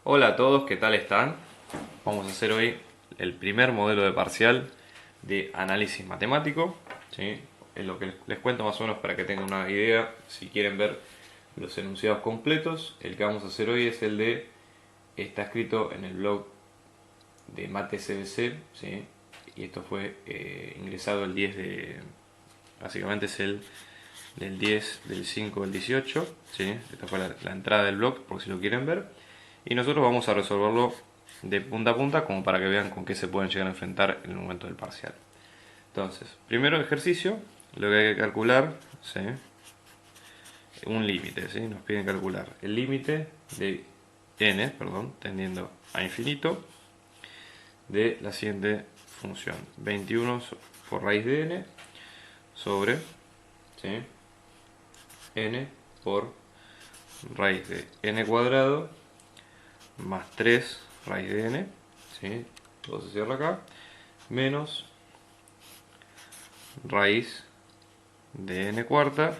Hola a todos, ¿qué tal están? Vamos a hacer hoy el primer modelo de parcial de análisis matemático, ¿sí? En lo que les cuento más o menos para que tengan una idea, si quieren ver los enunciados completos, el que vamos a hacer hoy es el de, está escrito en el blog de MateCBC, ¿sí? Y esto fue ingresado el 10 de, básicamente es el del 10 del 5 del 18, ¿sí? Esta fue la entrada del blog, por si lo quieren ver. Y nosotros vamos a resolverlo de punta a punta como para que vean con qué se pueden llegar a enfrentar en el momento del parcial. Entonces, primero ejercicio, lo que hay que calcular, ¿sí? Un límite, ¿sí? Nos piden calcular el límite de n, perdón, tendiendo a infinito, de la siguiente función, 21 por raíz de n sobre, ¿sí? N por raíz de n cuadrado más 3 raíz de n, ¿sí? Todo se cierra acá, menos raíz de n cuarta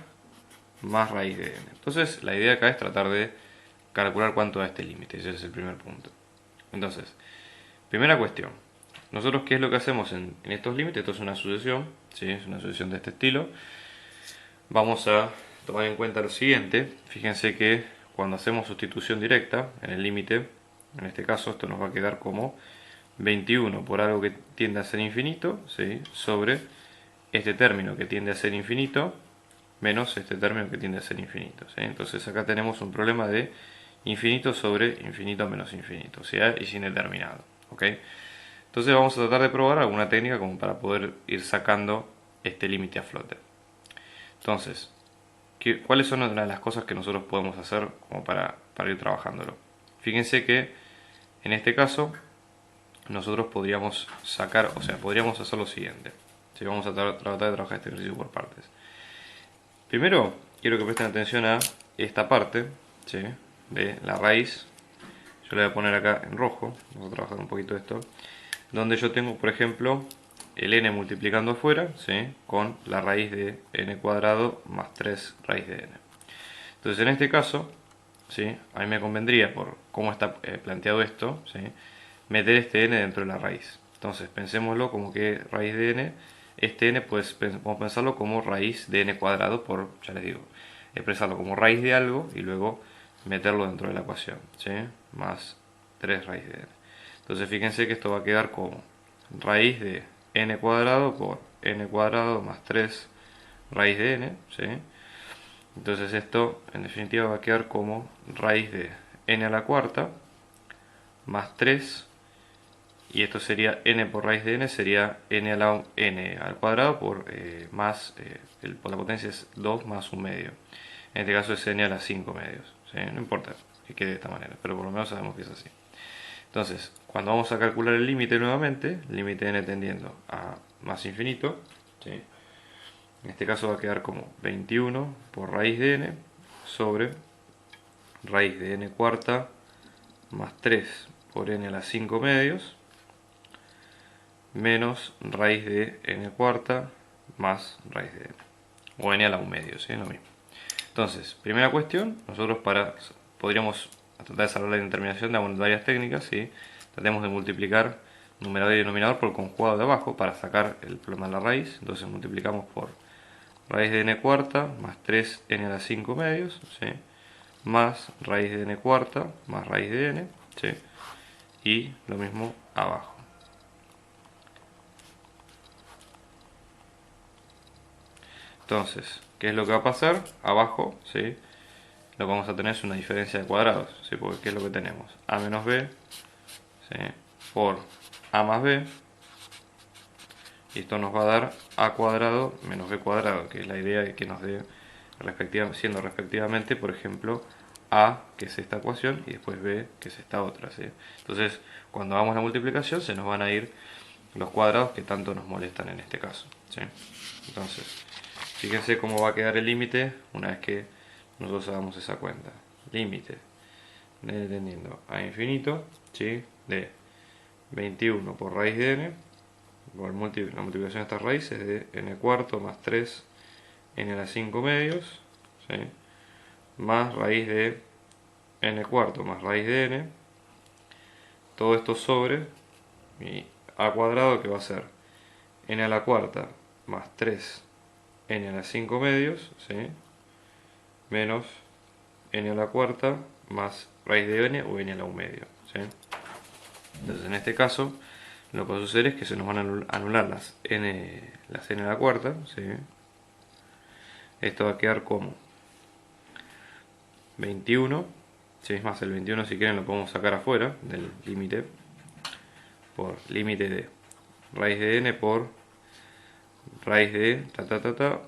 más raíz de n. Entonces la idea acá es tratar de calcular cuánto da este límite, ese es el primer punto. Entonces, primera cuestión, nosotros qué es lo que hacemos en estos límites. Esto es una sucesión, ¿sí? Es una sucesión de este estilo. Vamos a tomar en cuenta lo siguiente, fíjense que cuando hacemos sustitución directa en el límite, en este caso esto nos va a quedar como 21 por algo que tiende a ser infinito, ¿sí? Sobre este término que tiende a ser infinito menos este término que tiende a ser infinito, ¿sí? Entonces acá tenemos un problema de infinito sobre infinito menos infinito, o sea, y sin determinado, ¿ok? Entonces vamos a tratar de probar alguna técnica como para poder ir sacando este límite a flote. Entonces, ¿cuáles son una de las cosas que nosotros podemos hacer como para ir trabajándolo? Fíjense que en este caso nosotros podríamos sacar, o sea, podríamos hacer lo siguiente. ¿Sí? Vamos a tratar de trabajar este ejercicio por partes. Primero, quiero que presten atención a esta parte, ¿sí? De la raíz. Yo le voy a poner acá en rojo, vamos a trabajar un poquito esto, donde yo tengo, por ejemplo, el n multiplicando afuera, ¿sí? Con la raíz de n cuadrado más 3 raíz de n. Entonces, en este caso, ¿sí? A mí me convendría, por cómo está planteado esto, ¿sí? Meter este n dentro de la raíz. Entonces, pensémoslo como que raíz de n, este n pues vamos a pensarlo como raíz de n cuadrado por, ya les digo, expresarlo como raíz de algo y luego meterlo dentro de la ecuación, ¿sí? Más 3 raíz de n. Entonces, fíjense que esto va a quedar como raíz de n cuadrado por n cuadrado más 3 raíz de n, ¿sí? Entonces esto en definitiva va a quedar como raíz de n a la cuarta más 3, y esto sería n por raíz de n, sería n, a la, n al cuadrado por más, por la potencia es 2 más un medio. En este caso es n a las 5 medios, ¿sí? No importa que quede de esta manera, pero por lo menos sabemos que es así. Entonces, cuando vamos a calcular el límite nuevamente, límite n tendiendo a más infinito, ¿sí? En este caso va a quedar como 21 por raíz de n sobre raíz de n cuarta más 3 por n a las 5 medios menos raíz de n cuarta más raíz de n, o n a la 1 medio, ¿sí? Lo mismo. Entonces, primera cuestión, nosotros podríamos tratar de salvar la indeterminación de varias técnicas, ¿sí? Tratemos de multiplicar numerador y denominador por el conjugado de abajo para sacar el problema de la raíz. Entonces multiplicamos por raíz de n cuarta más 3n a la 5 medios, ¿sí? Más raíz de n cuarta más raíz de n, ¿sí? Y lo mismo abajo. Entonces, ¿qué es lo que va a pasar? Abajo, ¿sí? Lo que vamos a tener es una diferencia de cuadrados, ¿sí? Porque ¿qué es lo que tenemos? A menos b, ¿sí? Por a más b, y esto nos va a dar a cuadrado menos b cuadrado, que es la idea de que nos dé siendo respectivamente, por ejemplo, a, que es esta ecuación, y después b, que es esta otra, ¿sí? Entonces, cuando hagamos la multiplicación se nos van a ir los cuadrados que tanto nos molestan en este caso, ¿sí? Entonces, fíjense cómo va a quedar el límite una vez que nosotros hagamos esa cuenta. Límite n tendiendo a infinito, ¿sí? De 21 por raíz de n, la multiplicación de estas raíces de n cuarto más 3 n a la 5 medios, ¿sí? Más raíz de n cuarto más raíz de n, todo esto sobre mi a cuadrado, que va a ser n a la cuarta más 3n a la 5 medios, ¿sí? Menos n a la cuarta más raíz de n o n a la 1 medio, ¿sí? Entonces en este caso lo que va a suceder es que se nos van a anular las n a la cuarta, ¿sí? Esto va a quedar como 21, ¿sí? Es más, el 21 si quieren lo podemos sacar afuera del límite, por límite de raíz de n por raíz de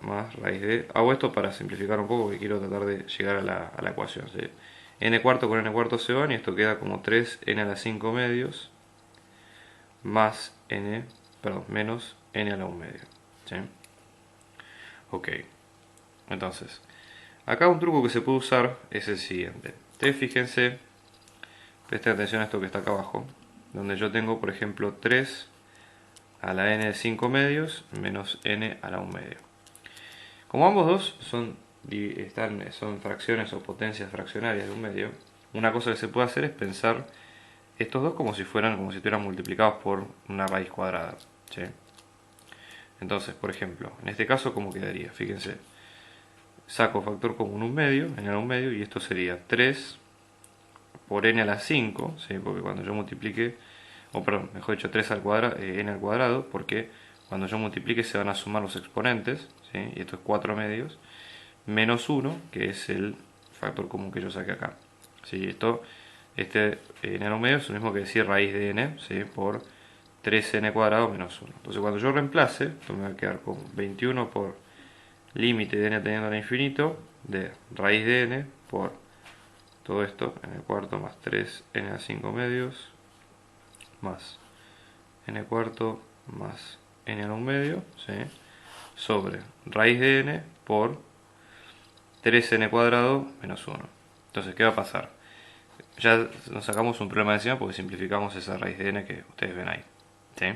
más raíz de... Hago esto para simplificar un poco porque quiero tratar de llegar a la ecuación, ¿sí? N cuarto con n cuarto se van y esto queda como 3n a la 5 medios más n, perdón, menos n a la 1 medio, ¿sí? Ok, entonces acá un truco que se puede usar es el siguiente. Ustedes fíjense, presten atención a esto que está acá abajo, donde yo tengo por ejemplo 3 a la n de 5 medios menos n a la 1 medio. Como ambos dos son fracciones o potencias fraccionarias de un medio, una cosa que se puede hacer es pensar estos dos como si estuvieran multiplicados por una raíz cuadrada, ¿sí? Entonces, por ejemplo, en este caso, ¿cómo quedaría? Fíjense, saco factor común un medio, n a la 1 medio, y esto sería 3 por n a la 5, ¿sí? Porque cuando yo multiplique, o perdón, mejor dicho, 3 al cuadrado, n al cuadrado, porque cuando yo multiplique se van a sumar los exponentes, ¿sí? Y esto es 4 medios, menos 1, que es el factor común que yo saqué acá. ¿Sí? Este n a la 1 medio es lo mismo que decir raíz de n, ¿sí? Por 3n cuadrado menos 1. Entonces cuando yo reemplace, esto me va a quedar como 21 por límite de n teniendo al infinito de raíz de n por todo esto, n cuarto más 3n a 5 medios más n cuarto más n a 1 medio, ¿sí? Sobre raíz de n por 3n cuadrado menos 1. Entonces, ¿qué va a pasar? Ya nos sacamos un problema de encima porque simplificamos esa raíz de n que ustedes ven ahí, ¿sí?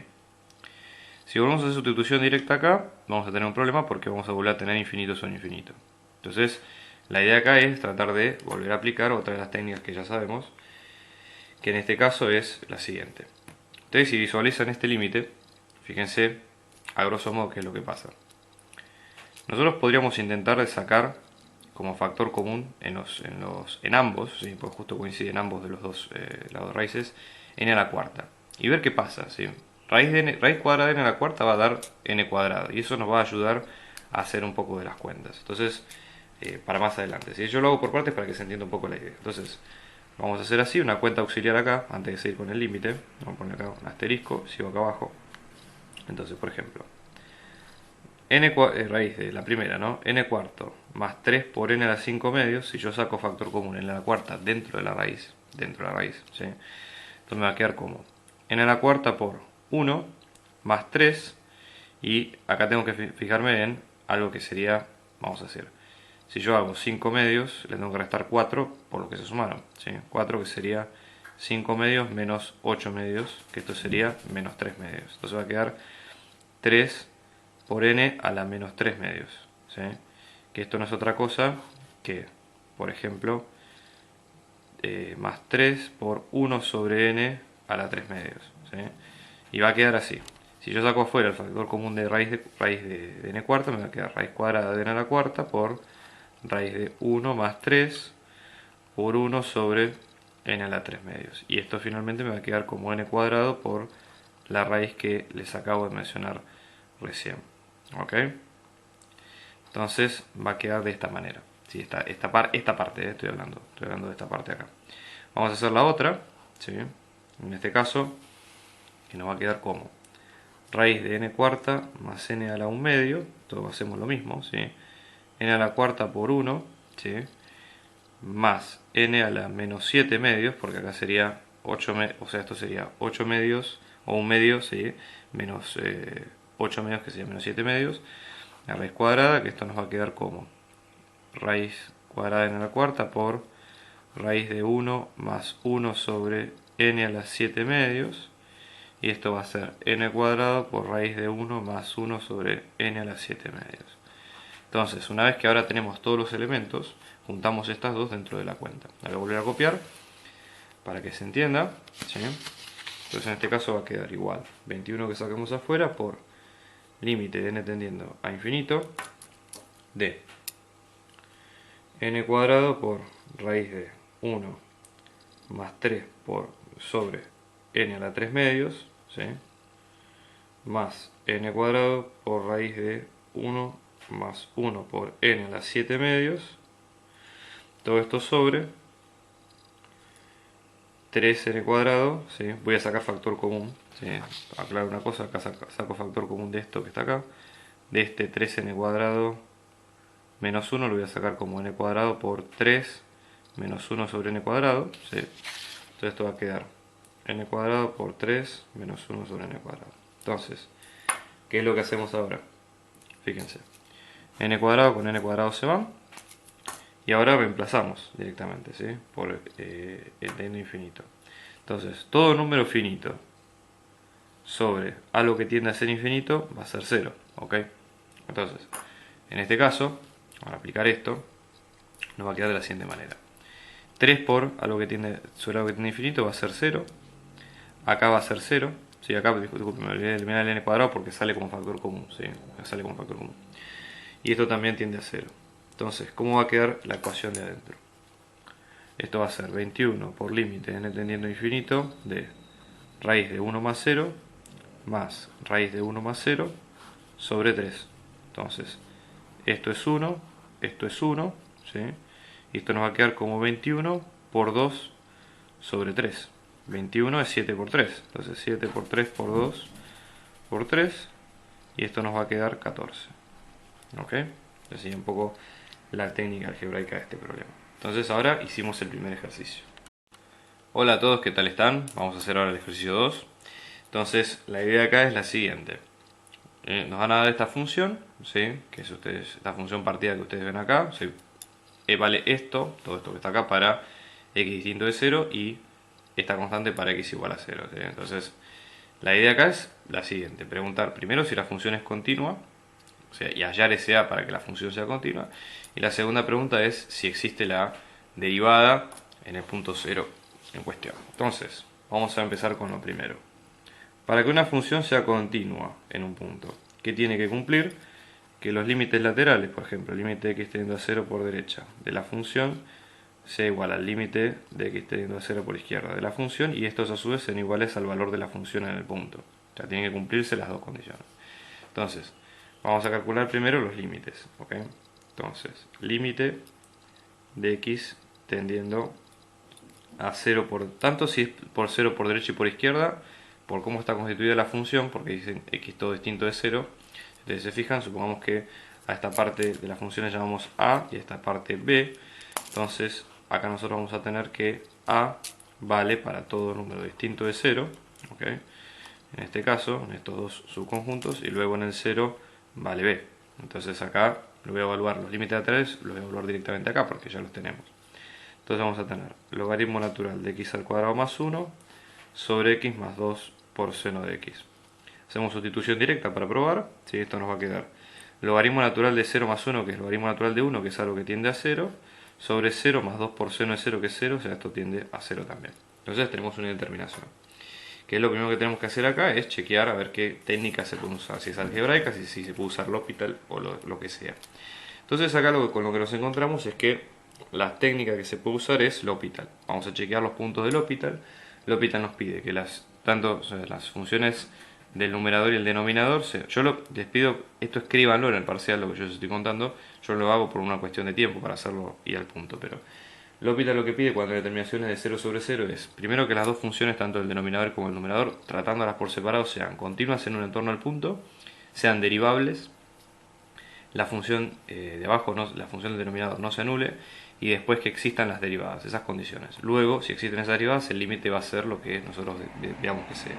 Si volvemos a hacer sustitución directa acá, vamos a tener un problema porque vamos a volver a tener infinito sobre infinito. Entonces, la idea acá es tratar de volver a aplicar otra de las técnicas que ya sabemos, que en este caso es la siguiente. Ustedes si visualizan este límite, fíjense a grosso modo qué es lo que pasa. Nosotros podríamos intentar sacar como factor común en ambos, ¿sí? Pues justo coinciden ambos de los dos lados raíces, n a la cuarta. Y ver qué pasa, ¿sí? Raíz cuadrada de n a la cuarta va a dar n cuadrado. Y eso nos va a ayudar a hacer un poco de las cuentas. Entonces, para más adelante. ¿Sí? Yo lo hago por partes para que se entienda un poco la idea. Entonces, vamos a hacer así, una cuenta auxiliar acá, antes de seguir con el límite. Vamos a poner acá un asterisco, sigo acá abajo. Entonces, por ejemplo, raíz de la primera, ¿no? N cuarto más 3 por n a la 5 medios. Si yo saco factor común n a la cuarta dentro de la raíz, ¿sí? Entonces me va a quedar como n a la cuarta por 1 más 3. Y acá tengo que fijarme en algo que sería, vamos a hacer, si yo hago 5 medios, le tengo que restar 4 por lo que se sumaron, ¿sí? 4 que sería 5 medios menos 8 medios, que esto sería menos 3 medios. Entonces va a quedar 3 por n a la menos 3 medios, ¿sí? Que esto no es otra cosa que, por ejemplo, más 3 por 1 sobre n a la 3 medios, ¿sí? Y va a quedar así. Si yo saco afuera el factor común de raíz de n cuarta, me va a quedar raíz cuadrada de n a la cuarta por raíz de 1 más 3 por 1 sobre n a la 3 medios. Y esto finalmente me va a quedar como n cuadrado por la raíz que les acabo de mencionar recién. ¿Ok? Entonces va a quedar de esta manera. Sí, esta parte, estoy hablando de esta parte acá. Vamos a hacer la otra, ¿sí? En este caso, que nos va a quedar como raíz de n cuarta más n a la 1 medio, todos hacemos lo mismo, ¿sí? N a la cuarta por 1, ¿sí? Más n a la menos 7 medios, porque acá sería 8 medios, o sea, esto sería 8 medios, o 1 medio, ¿sí? Menos 8 medios, que sería menos 7 medios, la raíz cuadrada, que esto nos va a quedar como raíz cuadrada de n a la cuarta por raíz de 1 más 1 sobre n a la 7 medios, y esto va a ser n cuadrado por raíz de 1 más 1 sobre n a la 7 medios. Entonces, una vez que ahora tenemos todos los elementos, juntamos estas dos dentro de la cuenta. La voy a volver a copiar para que se entienda, ¿sí? Entonces en este caso va a quedar igual 21 que saquemos afuera por límite de n tendiendo a infinito de n cuadrado por raíz de 1 más 3 por sobre n a la 3 medios, ¿sí? Más n cuadrado por raíz de 1 más 1 por n a la 7 medios, todo esto sobre 3n cuadrado, ¿sí? Voy a sacar factor común, ¿sí? Aclaro una cosa, acá saco factor común de esto que está acá, de este 3n cuadrado menos 1 lo voy a sacar como n cuadrado por 3 menos 1 sobre n cuadrado, ¿sí? Entonces esto va a quedar n cuadrado por 3 menos 1 sobre n cuadrado. Entonces, ¿qué es lo que hacemos ahora? Fíjense, n cuadrado con n cuadrado se van y ahora reemplazamos directamente, ¿sí? Por el de n infinito. Entonces, todo número finito sobre algo que tiende a ser infinito va a ser 0, ¿ok? Entonces, en este caso, para aplicar esto, nos va a quedar de la siguiente manera. 3 por algo que tiende, sobre algo que tiende a infinito va a ser 0. Acá va a ser 0. Sí, acá, disculpen, me olvidé de eliminar el n cuadrado porque sale como factor común, ¿sí? Sale como factor común. Y esto también tiende a 0. Entonces, ¿cómo va a quedar la ecuación de adentro? Esto va a ser 21 por límite n tendiendo a infinito de raíz de 1 más 0 más raíz de 1 más 0 sobre 3. Entonces, esto es 1, esto es 1, ¿sí? Y esto nos va a quedar como 21 por 2 sobre 3. 21 es 7 por 3. Entonces 7 por 3 por 2 por 3. Y esto nos va a quedar 14. ¿Ok? Así un poco la técnica algebraica de este problema. Entonces ahora hicimos el primer ejercicio. Hola a todos, ¿qué tal están? Vamos a hacer ahora el ejercicio 2. Entonces la idea acá es la siguiente. Nos van a dar esta función, ¿sí? Que es esta función partida que ustedes ven acá. ¿Sí? Vale esto, todo esto que está acá, para x distinto de 0 y esta constante para x igual a 0. ¿sí? Entonces, la idea acá es la siguiente. Preguntar primero si la función es continua, o sea, y hallar ese a para que la función sea continua. Y la segunda pregunta es si existe la derivada en el punto 0 en cuestión. Entonces, vamos a empezar con lo primero. Para que una función sea continua en un punto, ¿qué tiene que cumplir? Que los límites laterales, por ejemplo, el límite de x tendiendo a 0 por derecha de la función sea igual al límite de x tendiendo a 0 por izquierda de la función, y estos a su vez sean iguales al valor de la función en el punto. O sea, tienen que cumplirse las dos condiciones. Entonces, vamos a calcular primero los límites. ¿Ok? Entonces, límite de x tendiendo a 0 por tanto, si es por 0 por derecha y por izquierda, por cómo está constituida la función, porque dicen x todo distinto de 0. Ustedes se fijan, supongamos que a esta parte de la función le llamamos a y a esta parte b. Entonces acá nosotros vamos a tener que a vale para todo número distinto de 0. ¿Okay? En este caso, en estos dos subconjuntos, y luego en el 0 vale b. Entonces acá lo voy a evaluar, los límites laterales los voy a evaluar directamente acá porque ya los tenemos. Entonces vamos a tener logaritmo natural de x al cuadrado más 1 sobre x más 2 por seno de x. Hacemos sustitución directa para probar. ¿Sí? Esto nos va a quedar logaritmo natural de 0 más 1, que es logaritmo natural de 1, que es algo que tiende a 0, sobre 0 más 2 por seno de 0, que es 0, o sea, esto tiende a 0 también. Entonces tenemos una determinación. Que es lo primero que tenemos que hacer acá, es chequear a ver qué técnica se puede usar, si es algebraica, si se puede usar L'Hopital o lo que sea. Entonces acá con lo que nos encontramos es que la técnica que se puede usar es L'Hopital. Vamos a chequear los puntos de L'Hopital. L'Hopital nos pide que las funciones del numerador y el denominador, les pido, esto escríbanlo en el parcial, lo que yo les estoy contando, yo lo hago por una cuestión de tiempo para hacerlo y al punto, pero L'Hopital lo que pide cuando la determinación es de 0 sobre 0 es, primero, que las dos funciones, tanto el denominador como el numerador, tratándolas por separado, sean continuas en un entorno al punto, sean derivables, la función de abajo, la función del denominador no se anule, y después que existan las derivadas, esas condiciones. Luego, si existen esas derivadas, el límite va a ser lo que nosotros veamos que sea.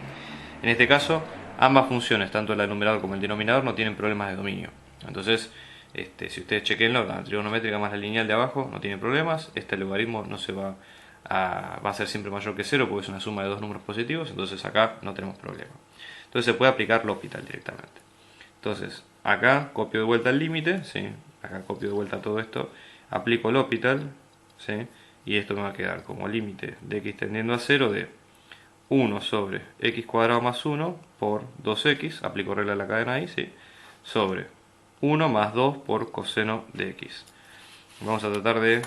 En este caso, ambas funciones, tanto el numerador como el denominador, no tienen problemas de dominio. Entonces, si ustedes chequenlo, la trigonométrica más la lineal de abajo no tiene problemas. Este logaritmo no se va a ser siempre mayor que 0 porque es una suma de dos números positivos. Entonces acá no tenemos problema. Entonces se puede aplicar L'Hopital directamente. Entonces acá copio de vuelta el límite, ¿sí? Acá copio de vuelta todo esto, aplico L'Hopital, ¿sí? Y esto me va a quedar como límite de x tendiendo a 0 de 1 sobre x cuadrado más 1 por 2x, aplico regla de la cadena ahí, ¿sí? Sobre 1 más 2 por coseno de x. Vamos a tratar de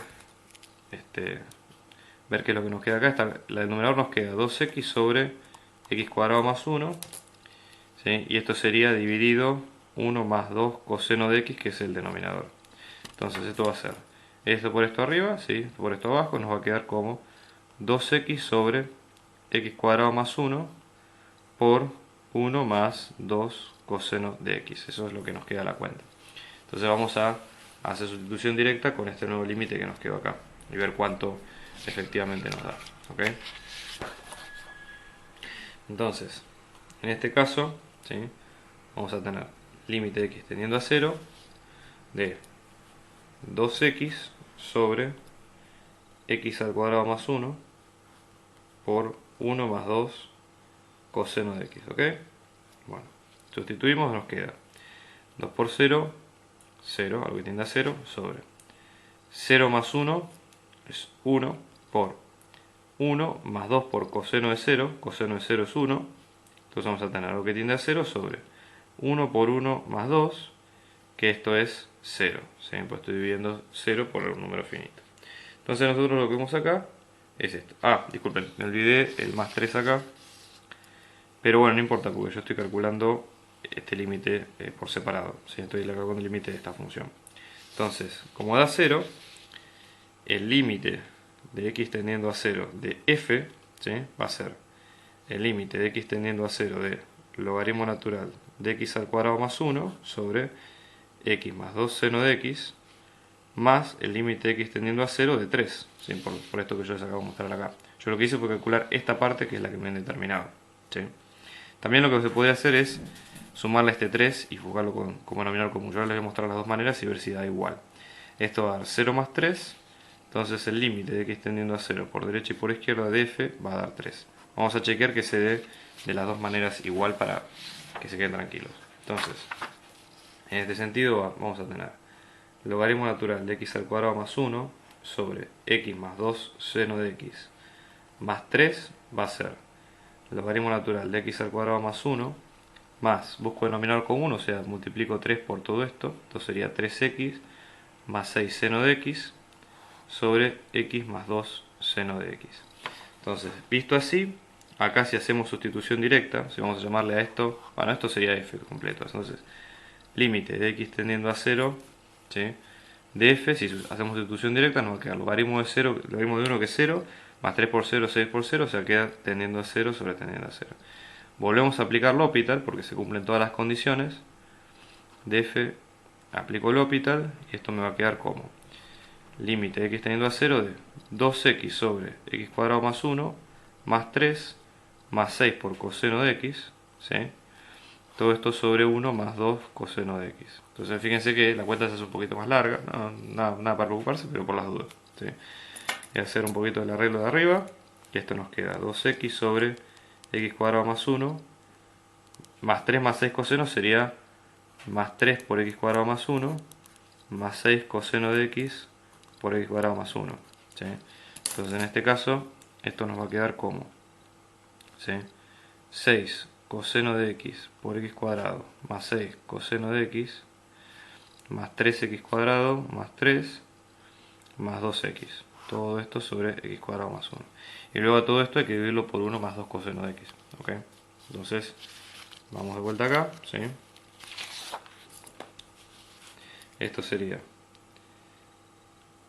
ver qué es lo que nos queda acá. El numerador nos queda 2x sobre x cuadrado más 1, ¿sí? Y esto sería dividido 1 más 2 coseno de x, que es el denominador. Entonces esto va a ser esto por esto arriba, ¿sí? Por esto abajo, nos va a quedar como 2x sobre x cuadrado más 1 por 1 más 2 coseno de x. Eso es lo que nos queda a la cuenta. Entonces vamos a hacer sustitución directa con este nuevo límite que nos quedó acá y ver cuánto efectivamente nos da. ¿Ok? Entonces, en este caso, ¿sí? Vamos a tener límite de x tendiendo a 0 de 2x sobre x al cuadrado más 1 por 1 más 2 coseno de x. ¿Ok? Bueno, sustituimos, nos queda 2 por 0, 0, algo que tiende a 0, sobre 0 más 1 es 1 por 1 más 2 por coseno de 0, coseno de 0 es 1, entonces vamos a tener algo que tiende a 0 sobre 1 por 1 más 2, que esto es 0, ¿sí? Pues estoy dividiendo 0 por un número finito. Entonces nosotros lo que vemos acá es esto. Ah, disculpen, me olvidé el más 3 acá, pero bueno, no importa porque yo estoy calculando este límite por separado, ¿sí? Estoy calculando el límite de esta función. Entonces, como da 0, el límite de x tendiendo a 0 de f, ¿sí? Va a ser el límite de x tendiendo a 0 de logaritmo natural de x al cuadrado más 1 sobre x más 2 seno de x más el límite de x tendiendo a 0 de 3, ¿sí? Por esto que yo les acabo de mostrar acá. Yo lo que hice fue calcular esta parte, que es la que me han determinado, ¿sí? También lo que se puede hacer es sumarle este 3 y jugarlo como denominador común. Yo les voy a mostrar las dos maneras y ver si da igual. Esto va a dar 0 más 3, entonces el límite de x tendiendo a 0 por derecha y por izquierda de f va a dar 3. Vamos a chequear que se dé de las dos maneras igual para que se queden tranquilos. Entonces, en este sentido vamos a tener logaritmo natural de x al cuadrado más 1 sobre x más 2 seno de x más 3 va a ser logaritmo natural de x al cuadrado más 1 más, busco denominador común, o sea, multiplico 3 por todo esto, esto sería 3x más 6 seno de x sobre x más 2 seno de x. Entonces, visto así, acá si hacemos sustitución directa, si vamos a llamarle a esto, bueno, esto sería f completo, entonces, límite de x tendiendo a 0, ¿sí? De f, si hacemos sustitución directa, nos va a quedar logaritmo de 0, logaritmo de 1 que es 0, más 3 por 0, 6 por 0, o sea, queda tendiendo a 0 sobre tendiendo a 0. Volvemos a aplicar L'Hopital porque se cumplen todas las condiciones. De f aplico L'Hopital y esto me va a quedar como límite de x teniendo a 0 de 2x sobre x cuadrado más 1 más 3 más 6 por coseno de x, ¿sí? Todo esto sobre 1 más 2 coseno de x. Entonces fíjense que la cuenta se hace un poquito más larga, no, nada para preocuparse, pero por las dudas, ¿sí? Voy a hacer un poquito el arreglo de arriba y esto nos queda 2x sobre x cuadrado más 1 más 3 más 6 coseno sería más 3 por x cuadrado más 1 más 6 coseno de x por x cuadrado más 1, ¿sí? Entonces en este caso esto nos va a quedar como, ¿sí? 6 coseno de x por x cuadrado más 6 coseno de x más 3x cuadrado más 3 más 2x. Todo esto sobre x cuadrado más 1. Y luego a todo esto hay que dividirlo por 1 más 2 coseno de x. ¿Ok? Entonces, vamos de vuelta acá, ¿sí? Esto sería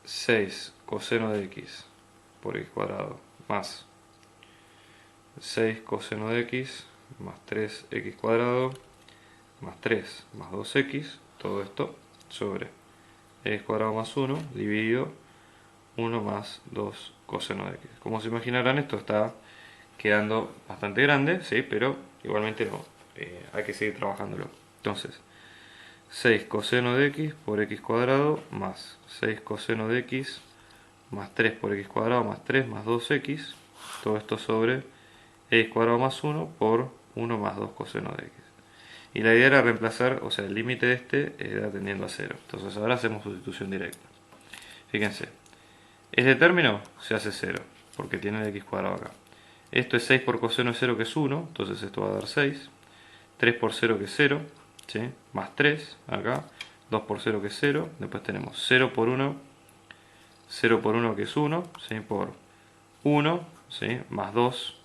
6 coseno de x por x cuadrado más 6 coseno de x más 3x cuadrado más 3 más 2x, todo esto sobre x cuadrado más 1 dividido 1 más 2 coseno de x. Como se imaginarán, esto está quedando bastante grande, ¿sí? Pero igualmente no, hay que seguir trabajándolo. Entonces, 6 coseno de x por x cuadrado más 6 coseno de x más 3 por x cuadrado más 3 más 2x, todo esto sobre x cuadrado más 1 por 1 más 2 coseno de x. Y la idea era reemplazar, o sea, el límite de este era tendiendo a 0. Entonces ahora hacemos sustitución directa. Fíjense, este término se hace 0, porque tiene el x cuadrado acá. Esto es 6 por coseno de 0 que es 1, entonces esto va a dar 6. 3 por 0 que es 0, ¿sí? Más 3 acá. 2 por 0 que es 0. Después tenemos 0 por 1. 0 por 1 que es 1, ¿sí? Por 1, ¿sí? Más 2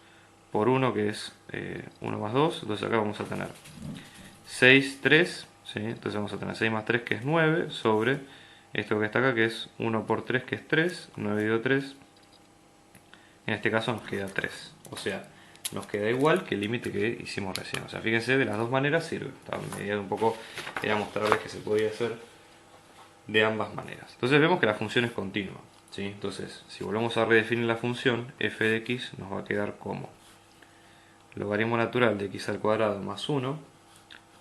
por 1 que es 1 más 2. Entonces acá vamos a tener 6, 3, ¿sí? Entonces vamos a tener 6 más 3 que es 9 sobre esto que está acá que es 1 por 3 que es 3. 9 dividido 3. En este caso nos queda 3. O sea, nos queda igual que el límite que hicimos recién. O sea, fíjense, de las dos maneras sirve. Medida un poco era mostrarles que se podía hacer de ambas maneras. Entonces vemos que la función es continua, ¿sí? Entonces, si volvemos a redefinir la función, f de x nos va a quedar como logaritmo natural de x al cuadrado más 1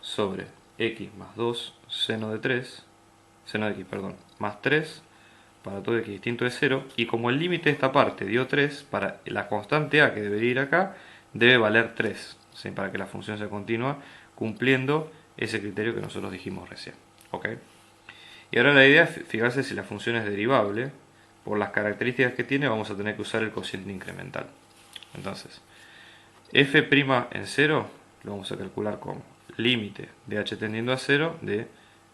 sobre x más 2 seno de 3, seno de x, perdón, más 3 para todo x distinto de 0, y como el límite de esta parte dio 3, para la constante a que debería ir acá, debe valer 3, ¿sí? Para que la función sea continua, cumpliendo ese criterio que nosotros dijimos recién. ¿Ok? Y ahora la idea es fijarse si la función es derivable. Por las características que tiene vamos a tener que usar el cociente incremental. Entonces, f' en 0 lo vamos a calcular como límite de h tendiendo a 0 de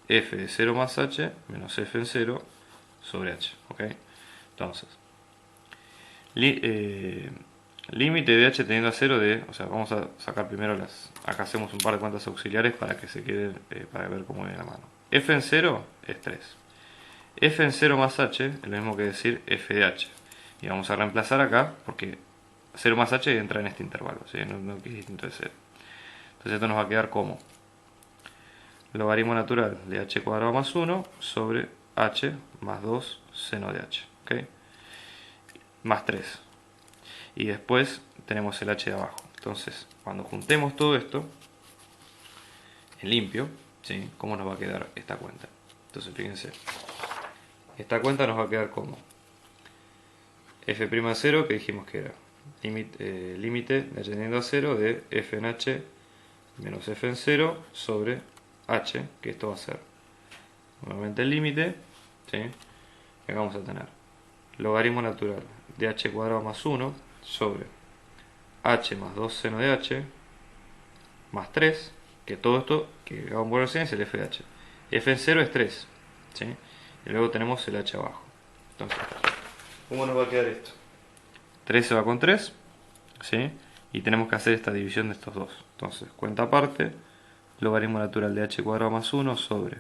f de 0 más h menos f en 0 sobre h. ¿Ok? Entonces, límite de h tendiendo a 0 de, o sea, vamos a sacar primero acá hacemos un par de cuentas auxiliares para que se queden, para ver cómo viene la mano. F en 0 es 3. F en 0 más h es lo mismo que decir f de h. Y vamos a reemplazar acá porque 0 más h entra en este intervalo, ¿sí? No es distinto de 0. Entonces esto nos va a quedar como logaritmo natural de h cuadrado más 1 sobre h más 2 seno de h. ¿Okay? Más 3. Y después tenemos el h de abajo. Entonces, cuando juntemos todo esto en limpio, ¿sí? ¿Cómo nos va a quedar esta cuenta? Entonces, fíjense. Esta cuenta nos va a quedar como f'0, que dijimos que era límite de h tendiendo a 0 de f en h menos f en 0 sobre h, que esto va a ser nuevamente el límite, ¿sí? Que vamos a tener logaritmo natural de h cuadrado más 1 sobre h más 2 seno de h más 3, que todo esto que acabamos de poner recién es el f de h. F en 0 es 3, ¿sí? Y luego tenemos el h abajo. Entonces, ¿cómo nos va a quedar esto? 3 se va con 3, ¿sí? Y tenemos que hacer esta división de estos dos. Entonces, cuenta aparte, logaritmo natural de h cuadrado más 1 sobre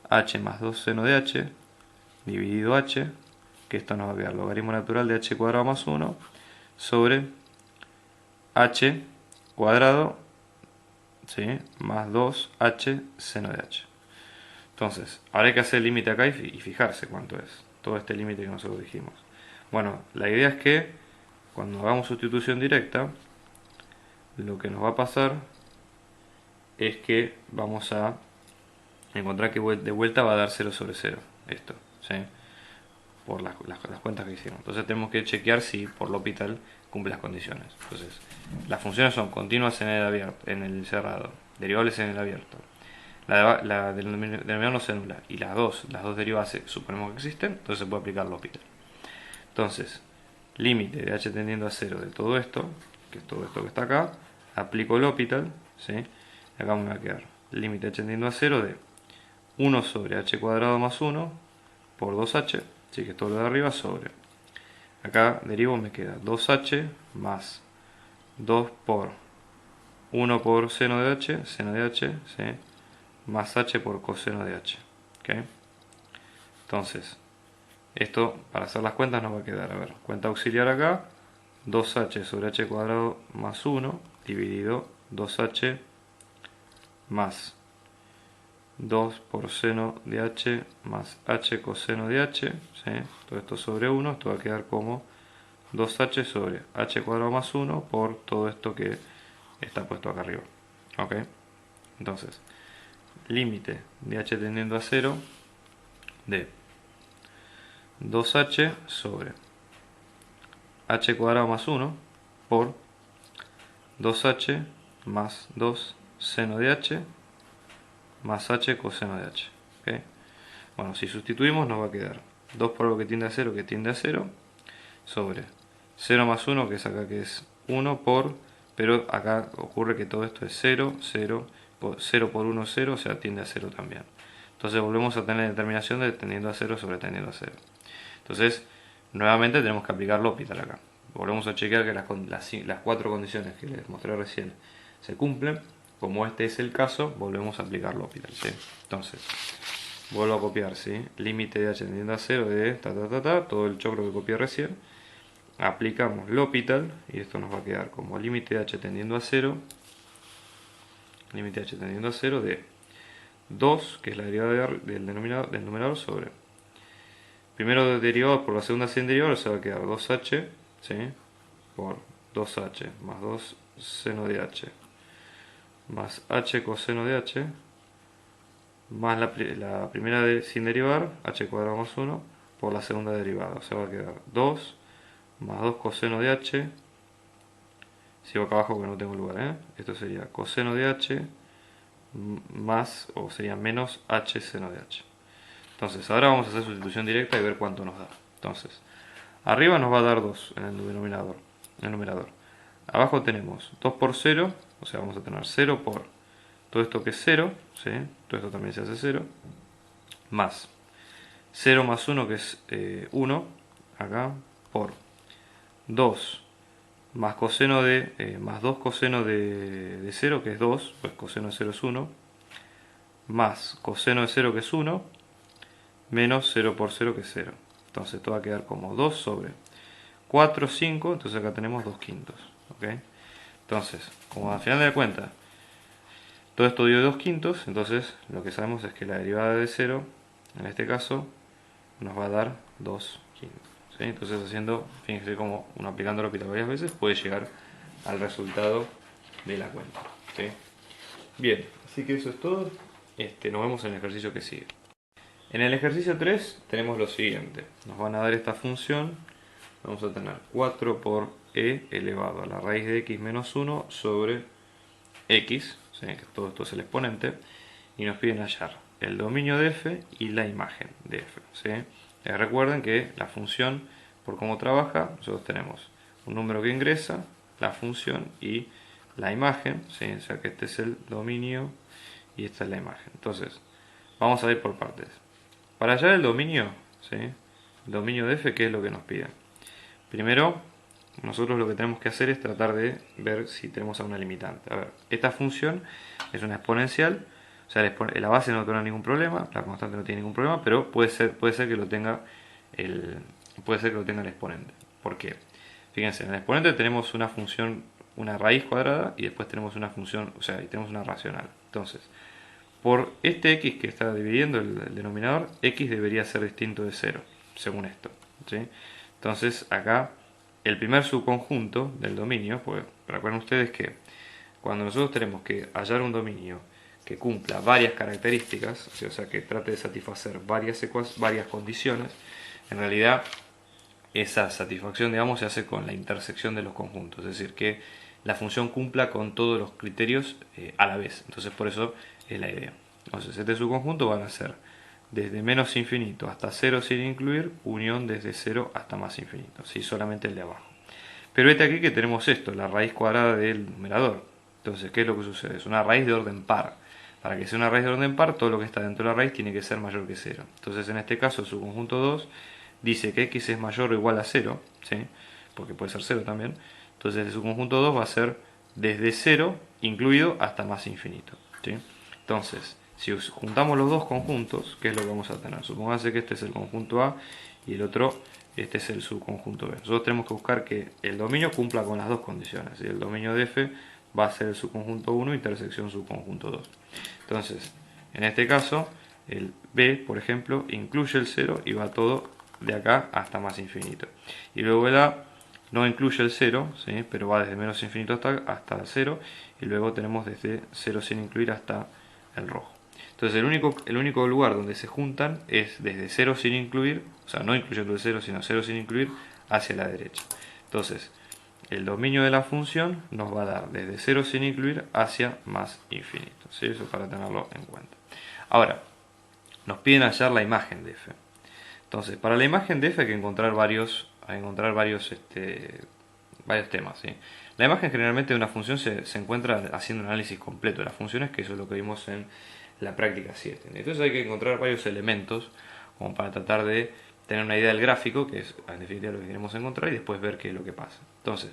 h más 2 seno de h dividido h, que esto nos va a quedar logaritmo natural de h cuadrado más 1 sobre h cuadrado, ¿sí? Más 2h seno de h. Entonces, ahora hay que hacer el límite acá y fijarse cuánto es todo este límite que nosotros dijimos. Bueno, la idea es que cuando hagamos sustitución directa, lo que nos va a pasar es que vamos a encontrar que de vuelta va a dar 0 sobre 0 esto, ¿sí? Por las cuentas que hicimos. Entonces tenemos que chequear si por L'Hopital cumple las condiciones. Entonces, las funciones son continuas en el abierto, en el cerrado, derivables en el abierto. La del denominador no se anula y las dos derivadas suponemos que existen, entonces se puede aplicar L'Hopital. Entonces, límite de h tendiendo a 0 de todo esto, que es todo esto que está acá, aplico L'Hopital, ¿sí? Y acá me va a quedar límite de h tendiendo a 0 de 1 sobre h cuadrado más 1 por 2h, así que todo lo de arriba sobre. Acá derivo me queda 2h más 2 por 1 por seno de h, ¿sí? Más h por coseno de h. ¿Okay? Entonces, esto para hacer las cuentas nos va a quedar, a ver, cuenta auxiliar acá, 2h sobre h cuadrado más 1 dividido 2h más 2 por seno de h más h coseno de h, ¿sí? Todo esto sobre 1, esto va a quedar como 2h sobre h cuadrado más 1 por todo esto que está puesto acá arriba. ¿Ok? Entonces, límite de h tendiendo a 0 de 2h sobre h cuadrado más 1 por 2h más 2 seno de h más h coseno de h. ¿Okay? Bueno, si sustituimos nos va a quedar 2 por algo que tiende a 0, sobre 0 más 1, que es acá que es 1 por, pero acá ocurre que todo esto es 0, 0, 0 por 1, 0, o sea, tiende a 0 también. Entonces volvemos a tener determinación de tendiendo a 0 sobre tendiendo a 0. Entonces, nuevamente tenemos que aplicar L'Hopital acá. Volvemos a chequear que las 4 condiciones que les mostré recién se cumplen. Como este es el caso, volvemos a aplicar L'Hopital, ¿sí? Entonces, vuelvo a copiar, ¿sí? Límite de h tendiendo a 0 de todo el choclo que copié recién. Aplicamos L'Hopital y esto nos va a quedar como límite de h tendiendo a 0. Límite de h tendiendo a 0 de 2, que es la derivada del numerador sobre primero derivado por la segunda sin derivado, se va a quedar 2h, ¿sí? Por 2h más 2 seno de h más h coseno de h más la primera sin derivar, h cuadrado más 1 por la segunda derivada, o sea, va a quedar 2 más 2 coseno de h, sigo acá abajo porque no tengo lugar, esto sería coseno de h más, o sería menos h seno de h. Entonces ahora vamos a hacer sustitución directa y ver cuánto nos da. Entonces, arriba nos va a dar 2 en el numerador. Abajo tenemos 2 por 0, o sea, vamos a tener 0 por todo esto que es 0, ¿sí? Todo esto también se hace 0, más 0 más 1 que es 1, acá, por 2 más coseno de, más 2 coseno de 0 que es 2, pues coseno de 0 es 1, más coseno de 0 que es 1, menos 0 por 0 que es 0. Entonces esto va a quedar como 2 sobre 4, 5, entonces acá tenemos 2 quintos. ¿Okay? Entonces, como al final de la cuenta, todo esto dio 2 quintos, entonces lo que sabemos es que la derivada de 0, en este caso, nos va a dar 2 quintos. ¿Sí? Entonces haciendo, fíjense como uno aplicando L'Hopital varias veces puede llegar al resultado de la cuenta. ¿Sí? Bien, así que eso es todo. Nos vemos en el ejercicio que sigue. En el ejercicio 3 tenemos lo siguiente. Nos van a dar esta función. Vamos a tener 4 por e elevado a la raíz de x menos 1 sobre x, ¿sí? Que todo esto es el exponente, y nos piden hallar el dominio de f y la imagen de f. ¿Sí? Recuerden que la función, por cómo trabaja, nosotros tenemos un número que ingresa, la función y la imagen, ¿sí? O sea que este es el dominio y esta es la imagen. Entonces, vamos a ir por partes. Para hallar el dominio, ¿sí? El dominio de f, ¿qué es lo que nos piden? Primero, nosotros lo que tenemos que hacer es tratar de ver si tenemos alguna limitante. A ver, esta función es una exponencial, o sea, la base no tiene ningún problema, la constante no tiene ningún problema, pero puede ser que lo tenga el exponente. ¿Por qué? Fíjense, en el exponente tenemos una función, una raíz cuadrada y después tenemos una función, o sea, y tenemos una racional. Entonces, por este x que está dividiendo el denominador, x debería ser distinto de 0, según esto. ¿Sí? Entonces acá el primer subconjunto del dominio, pues recuerden ustedes que cuando nosotros tenemos que hallar un dominio que cumpla varias características, o sea que trate de satisfacer varias condiciones, en realidad esa satisfacción, digamos, se hace con la intersección de los conjuntos, es decir, que la función cumpla con todos los criterios a la vez. Entonces por eso es la idea. Entonces este subconjunto van a ser desde menos infinito hasta 0 sin incluir, unión desde 0 hasta más infinito, ¿sí? Solamente el de abajo. Pero vete aquí que tenemos esto, la raíz cuadrada del numerador. Entonces, ¿qué es lo que sucede? Es una raíz de orden par. Para que sea una raíz de orden par, todo lo que está dentro de la raíz tiene que ser mayor que 0. Entonces, en este caso, el subconjunto 2 dice que x es mayor o igual a 0, ¿sí? Porque puede ser 0 también. Entonces, el subconjunto 2 va a ser desde 0 incluido hasta más infinito, ¿sí? Entonces, si juntamos los dos conjuntos, ¿qué es lo que vamos a tener? Supóngase que este es el conjunto A y el otro, este es el subconjunto B. Nosotros tenemos que buscar que el dominio cumpla con las dos condiciones. Y el dominio de f va a ser el subconjunto 1 intersección subconjunto 2. Entonces, en este caso, el B, por ejemplo, incluye el 0 y va todo de acá hasta más infinito. Y luego el A no incluye el 0, ¿sí? Pero va desde menos infinito hasta 0. Y luego tenemos desde 0 sin incluir hasta el rojo. Entonces el único lugar donde se juntan es desde 0 sin incluir, o sea, no incluyendo el 0, sino 0 sin incluir, hacia la derecha. Entonces, el dominio de la función nos va a dar desde 0 sin incluir hacia más infinito. ¿Sí? Eso para tenerlo en cuenta. Ahora, nos piden hallar la imagen de f. Entonces, para la imagen de f hay que encontrar varios temas. ¿Sí? La imagen generalmente de una función se encuentra haciendo un análisis completo de las funciones, que eso es lo que vimos en la práctica 7. Entonces hay que encontrar varios elementos como para tratar de tener una idea del gráfico, que es en definitiva lo que queremos encontrar, y después ver qué es lo que pasa. Entonces,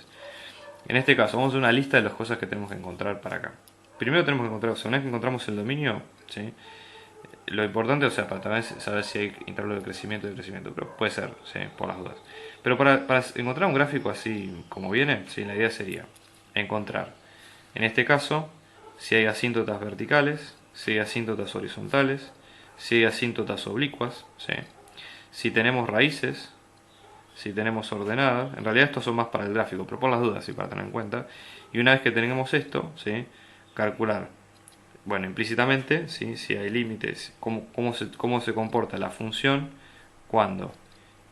en este caso vamos a hacer una lista de las cosas que tenemos que encontrar para acá. Primero tenemos que encontrar, o sea, una vez que encontramos el dominio, ¿sí? Lo importante, o sea, para también saber si hay intervalo de crecimiento, pero puede ser, ¿sí? Por las dudas. Pero para encontrar un gráfico así como viene, ¿sí? La idea sería encontrar, en este caso, si hay asíntotas verticales, si hay asíntotas horizontales, si hay asíntotas oblicuas, ¿sí? Si tenemos raíces, si tenemos ordenadas. En realidad estos son más para el gráfico, pero por las dudas, sí, para tener en cuenta. Y una vez que tengamos esto, ¿sí? Calcular, bueno, implícitamente, ¿sí? Si hay límites, cómo se comporta la función cuando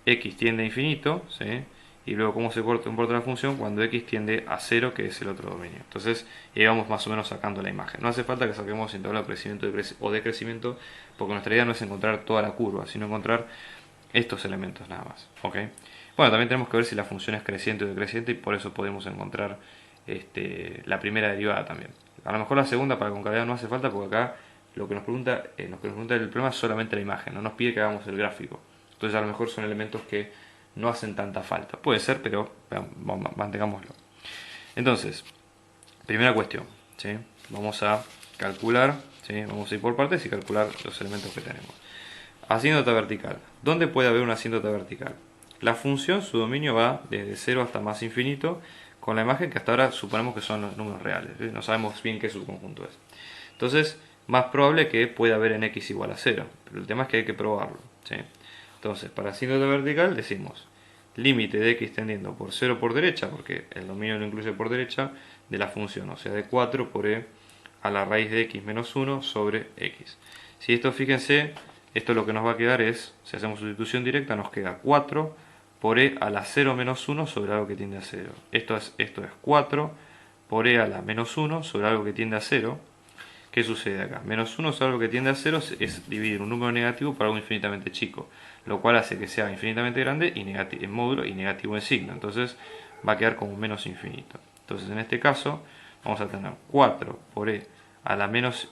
x tiende a infinito, ¿sí? Y luego cómo se comporta la función cuando x tiende a 0, que es el otro dominio. Entonces, ahí vamos más o menos sacando la imagen. No hace falta que saquemos intervalo de crecimiento o decrecimiento, porque nuestra idea no es encontrar toda la curva, sino encontrar estos elementos nada más. ¿Ok? Bueno, también tenemos que ver si la función es creciente o decreciente, y por eso podemos encontrar la primera derivada también. A lo mejor la segunda para concavidad no hace falta, porque acá lo que nos pregunta el problema es solamente la imagen, no nos pide que hagamos el gráfico. Entonces a lo mejor son elementos que no hacen tanta falta. Puede ser, pero mantengámoslo. Entonces, primera cuestión, ¿sí? Vamos a calcular, ¿sí? Vamos a ir por partes y calcular los elementos que tenemos. Asíntota vertical. ¿Dónde puede haber una asíntota vertical? La función, su dominio va desde 0 hasta más infinito, con la imagen que hasta ahora suponemos que son los números reales, ¿sí? No sabemos bien qué subconjunto es. Entonces, más probable que pueda haber en x igual a 0, pero el tema es que hay que probarlo, ¿sí? Entonces, para asíntota vertical decimos límite de x tendiendo por 0 por derecha, porque el dominio lo incluye por derecha, de la función, o sea, de 4 por e a la raíz de x menos 1 sobre x. Si esto, fíjense, esto lo que nos va a quedar es, si hacemos sustitución directa, nos queda 4 por e a la 0 menos 1 sobre algo que tiende a 0. Esto es 4 por e a la menos 1 sobre algo que tiende a 0. ¿Qué sucede acá? Menos 1 sobre algo que tiende a 0 es dividir un número negativo por algo infinitamente chico, lo cual hace que sea infinitamente grande y en módulo y negativo en signo. Entonces va a quedar como menos infinito. Entonces en este caso vamos a tener 4 por e a la menos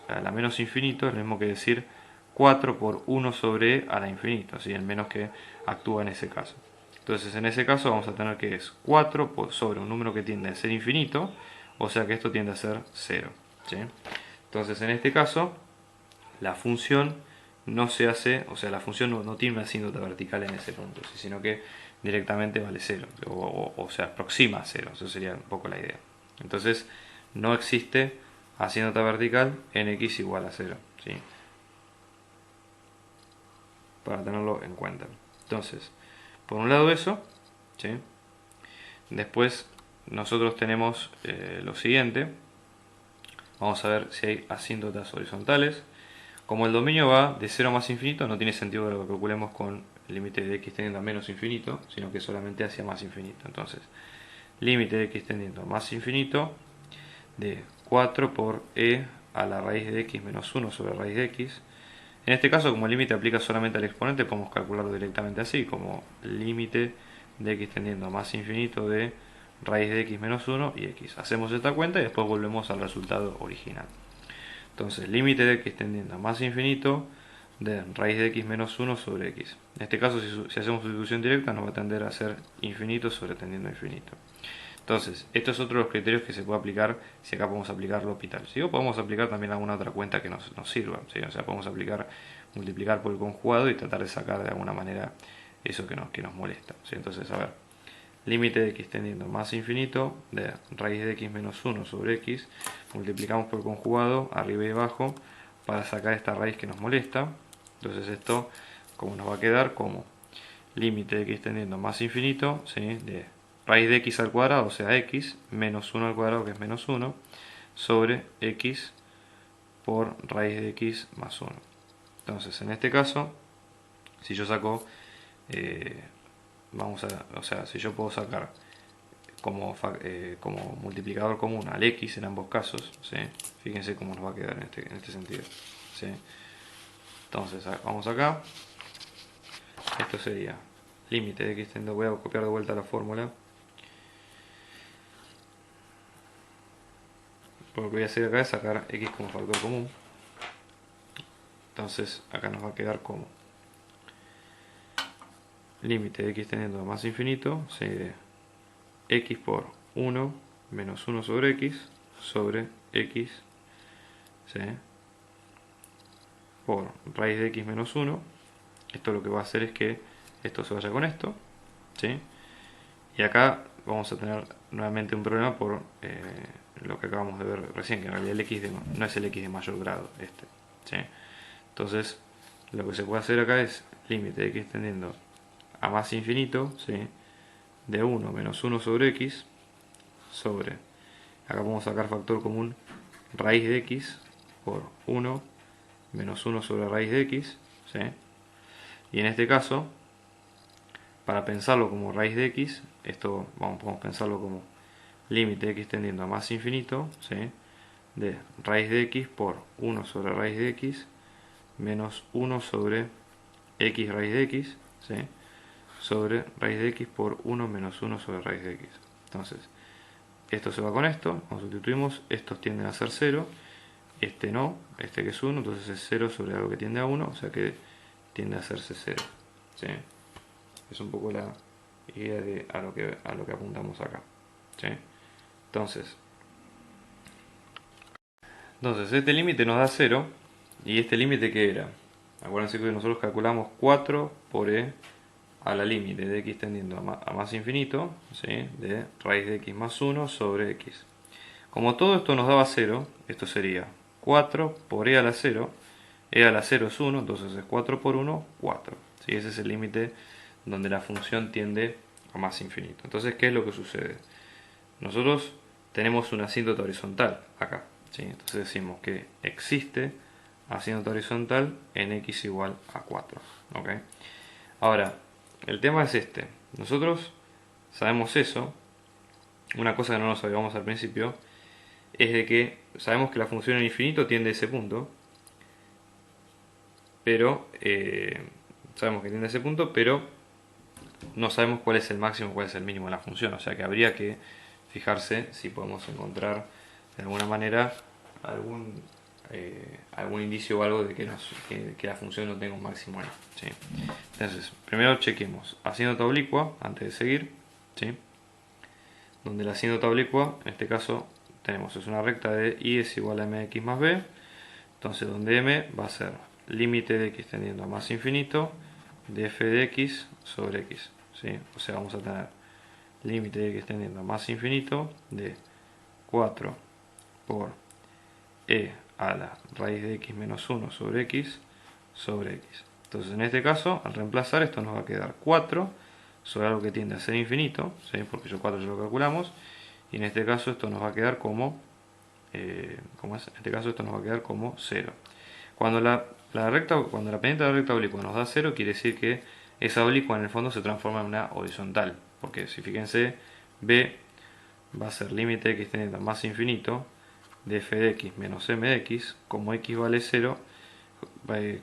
infinito, es lo mismo que decir 4 por 1 sobre e a la infinito, ¿sí? El menos que actúa en ese caso. Entonces en ese caso vamos a tener que es 4 sobre un número que tiende a ser infinito, o sea que esto tiende a ser 0. ¿Sí? Entonces en este caso la función no se hace, o sea, la función no tiene una asíntota vertical en ese punto, sino que directamente vale 0, o se aproxima a 0, eso sería un poco la idea. Entonces no existe asíntota vertical en x igual a 0, ¿sí? Para tenerlo en cuenta. Entonces, por un lado eso, ¿sí? Después nosotros tenemos lo siguiente. Vamos a ver si hay asíntotas horizontales. Como el dominio va de 0 a más infinito, no tiene sentido que lo calculemos con el límite de x tendiendo a menos infinito, sino que solamente hacia más infinito. Entonces, límite de x tendiendo a más infinito de 4 por e a la raíz de x menos 1 sobre raíz de x. En este caso, como el límite aplica solamente al exponente, podemos calcularlo directamente así, como límite de x tendiendo a más infinito de raíz de x menos 1 y x. Hacemos esta cuenta y después volvemos al resultado original. Entonces, límite de x tendiendo a más infinito de raíz de x menos 1 sobre x. En este caso, si hacemos sustitución directa, nos va a tender a ser infinito sobre tendiendo a infinito. Entonces, esto es otro de los criterios que se puede aplicar si acá podemos aplicar L'Hopital. Si o podemos aplicar también alguna otra cuenta que nos sirva. ¿Sí? O sea, podemos aplicar multiplicar por el conjugado y tratar de sacar de alguna manera eso que nos molesta. ¿Sí? Entonces, a ver, límite de x tendiendo a más infinito de raíz de x menos 1 sobre x, multiplicamos por el conjugado arriba y abajo para sacar esta raíz que nos molesta. Entonces esto, como nos va a quedar como límite de x tendiendo a más infinito, ¿sí? De raíz de x al cuadrado, o sea x, menos 1 al cuadrado, que es menos 1, sobre x por raíz de x más 1. Entonces, en este caso, si yo saco, o sea, si yo puedo sacar como multiplicador común al x en ambos casos, ¿sí? Fíjense cómo nos va a quedar en este sentido, ¿sí? Entonces, vamos acá. Esto sería límite de x tendiendo, voy a copiar de vuelta la fórmula. Lo que voy a hacer acá es sacar x como factor común. Entonces acá nos va a quedar como límite de x tendiendo a más infinito, ¿sí?, de x por 1 menos 1 sobre x sobre x, ¿sí?, por raíz de x menos 1. Esto lo que va a hacer es que esto se vaya con esto, ¿sí? Y acá vamos a tener nuevamente un problema por lo que acabamos de ver recién, que en realidad el x no es el x de mayor grado, ¿sí? Entonces lo que se puede hacer acá es límite de x tendiendo a más infinito, ¿sí?, de 1 menos 1 sobre x sobre, acá podemos sacar factor común, raíz de x por 1 menos 1 sobre raíz de x, ¿sí? Y en este caso, para pensarlo como raíz de x, esto podemos pensarlo como límite de x tendiendo a más infinito, ¿sí?, de raíz de x por 1 sobre raíz de x menos 1 sobre x raíz de x, ¿sí?, sobre raíz de x por 1 menos 1 sobre raíz de x. Entonces, esto se va con esto, lo sustituimos, estos tienden a ser 0, este no, este que es 1, entonces es 0 sobre algo que tiende a 1, o sea que tiende a hacerse 0. ¿Sí? Es un poco la idea de a lo que apuntamos acá. ¿Sí? Entonces este límite nos da 0, y este límite ¿qué era? Acuérdense que nosotros calculamos 4 por e a la límite de x tendiendo a más infinito, ¿sí?, de raíz de x más 1 sobre x. Como todo esto nos daba 0, esto sería 4 por e a la 0. E a la 0 es 1, entonces es 4 por 1, 4. ¿Sí? Ese es el límite donde la función tiende a más infinito. Entonces, ¿qué es lo que sucede? Nosotros tenemos una asíntota horizontal acá, ¿sí? Entonces decimos que existe asíntota horizontal en x igual a 4. ¿Ok? Ahora, el tema es este. Nosotros sabemos eso. Una cosa que no lo sabíamos al principio es de que sabemos que la función en infinito tiende a ese punto, pero sabemos que tiende a ese punto, pero no sabemos cuál es el máximo, cuál es el mínimo de la función. O sea que habría que fijarse si podemos encontrar de alguna manera algún indicio o algo de que la función no tenga un máximo ahí, ¿sí? Entonces, primero chequemos asíntota oblicua antes de seguir, ¿sí?, donde la asíntota oblicua, en este caso, tenemos es una recta de y es igual a mx más b. Entonces, donde m va a ser límite de x tendiendo a más infinito de f de x sobre x, ¿sí? O sea, vamos a tener límite de x tendiendo a más infinito de 4 por e a la raíz de x menos 1 sobre x sobre x. Entonces, en este caso, al reemplazar, esto nos va a quedar 4 sobre algo que tiende a ser infinito, ¿sí?, porque yo 4 ya lo calculamos, y en este caso esto nos va a quedar como, en este caso esto nos va a quedar como 0. Cuando la pendiente de la recta oblicua nos da 0, quiere decir que esa oblicua en el fondo se transforma en una horizontal, porque si fíjense, b va a ser límite de x tendiendo a más infinito de f de x menos m de x, como x vale 0,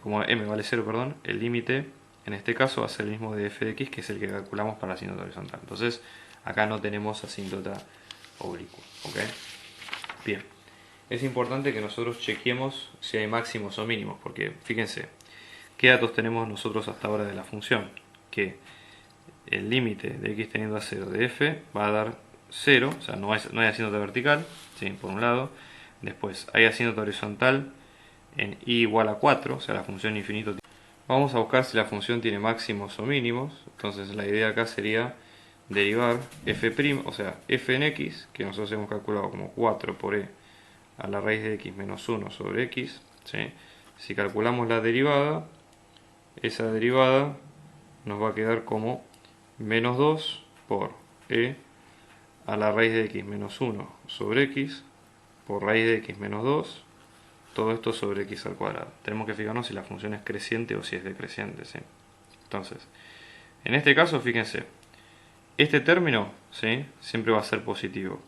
como m vale 0, perdón, el límite en este caso va a ser el mismo de f de x, que es el que calculamos para la asíntota horizontal. Entonces, acá no tenemos asíntota oblicua. ¿Ok? Bien. Es importante que nosotros chequeemos si hay máximos o mínimos, porque fíjense, ¿qué datos tenemos nosotros hasta ahora de la función? Que el límite de x teniendo a 0 de f va a dar 0, o sea, no hay asíntota vertical, ¿sí?, por un lado. Después hay asíntota horizontal en y igual a 4, o sea, la función infinito. Vamos a buscar si la función tiene máximos o mínimos. Entonces la idea acá sería derivar f', o sea, f en x, que nosotros hemos calculado como 4 por e a la raíz de x menos 1 sobre x, ¿sí? Si calculamos la derivada, esa derivada nos va a quedar como menos 2 por e a la raíz de x menos 1 sobre x por raíz de x menos 2, todo esto sobre x al cuadrado. Tenemos que fijarnos si la función es creciente o si es decreciente, ¿sí? Entonces, en este caso, fíjense, este término, ¿sí?, siempre va a ser positivo.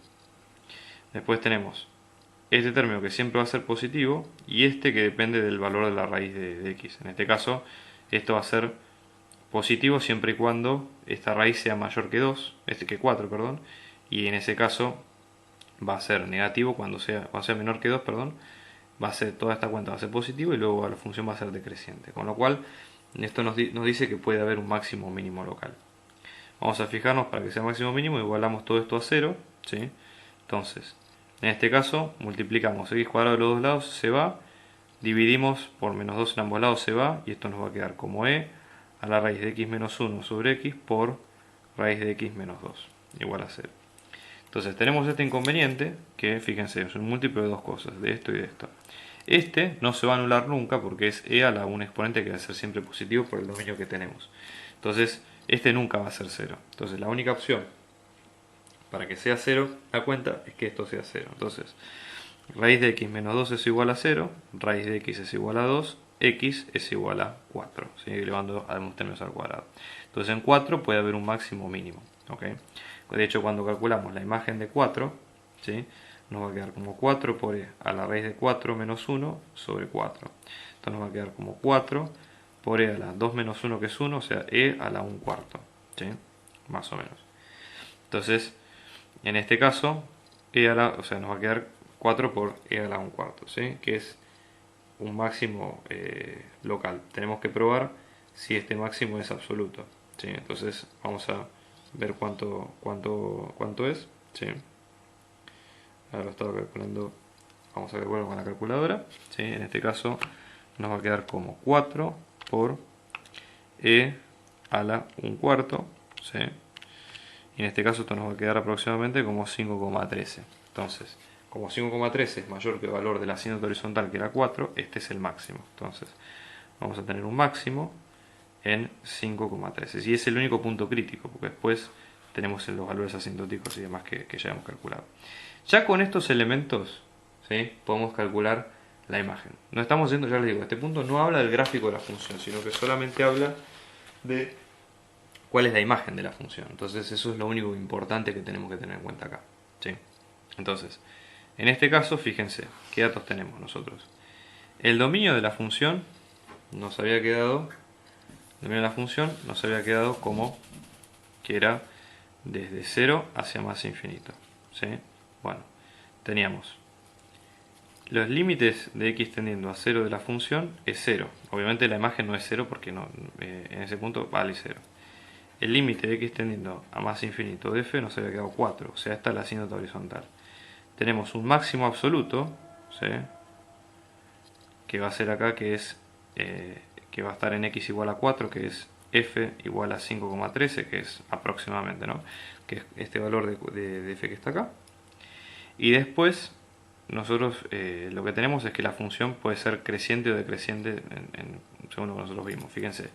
Después tenemos este término que siempre va a ser positivo y este que depende del valor de la raíz de x. En este caso, esto va a ser positivo siempre y cuando esta raíz sea mayor que 2, que 4, perdón, y en ese caso va a ser negativo cuando sea menor que 2, perdón, va a ser, toda esta cuenta va a ser positiva y luego la función va a ser decreciente. Con lo cual, esto nos dice que puede haber un máximo o mínimo local. Vamos a fijarnos para que sea máximo o mínimo, igualamos todo esto a 0, ¿sí? Entonces, en este caso, multiplicamos x cuadrado de los dos lados, se va, dividimos por menos 2 en ambos lados, se va, y esto nos va a quedar como e a la raíz de x menos 1 sobre x por raíz de x menos 2, igual a 0. Entonces tenemos este inconveniente, que fíjense, es un múltiplo de dos cosas, de esto y de esto. Este no se va a anular nunca porque es e a la un exponente que va a ser siempre positivo por el dominio que tenemos. Entonces, este nunca va a ser 0. Entonces, la única opción para que sea 0 la cuenta es que esto sea 0. Entonces, raíz de x menos 2 es igual a 0, raíz de x es igual a 2, x es igual a 4, ¿sí? Elevando a ambos términos al cuadrado. Entonces, en 4 puede haber un máximo o mínimo. ¿Okay? De hecho, cuando calculamos la imagen de 4, ¿sí? Nos va a quedar como 4 por e a la raíz de 4 menos 1 sobre 4. Esto nos va a quedar como 4 por e a la 2 menos 1 que es 1, o sea, e a la 1 cuarto, ¿sí? Más o menos. Entonces, en este caso, o sea, nos va a quedar 4 por e a la 1 cuarto, ¿sí? Que es un máximo local. Tenemos que probar si este máximo es absoluto, ¿sí? Entonces, vamos a ver cuánto es, ¿sí? Ahora lo estaba calculando, vamos a calcularlo con la calculadora, ¿sí? En este caso nos va a quedar como 4 por e a la 1 cuarto, ¿sí? Y en este caso esto nos va a quedar aproximadamente como 5,13. Entonces, como 5,13 es mayor que el valor de la asíntota horizontal, que era 4, este es el máximo. Entonces, vamos a tener un máximo en 5,13. Y es el único punto crítico, porque después tenemos los valores asintóticos y demás que ya hemos calculado. Ya con estos elementos, ¿sí? Podemos calcular la imagen. No estamos yendo, ya les digo, este punto no habla del gráfico de la función, sino que solamente habla de cuál es la imagen de la función. Entonces eso es lo único importante que tenemos que tener en cuenta acá, ¿sí? Entonces, en este caso, fíjense, ¿qué datos tenemos nosotros? El dominio de la función nos había quedado, como que era desde 0 hacia más infinito, ¿sí? Bueno, teníamos los límites de x tendiendo a 0 de la función es 0. Obviamente la imagen no es 0 porque en ese punto vale 0. El límite de x tendiendo a más infinito de f nos había quedado 4, o sea, esta es la asíntota horizontal. Tenemos un máximo absoluto, ¿sí? Que va a ser acá, que va a estar en x igual a 4, que es f igual a 5,13, que es aproximadamente, ¿no? Que es este valor de f que está acá. Y después nosotros lo que tenemos es que la función puede ser creciente o decreciente según lo que nosotros vimos. Fíjense,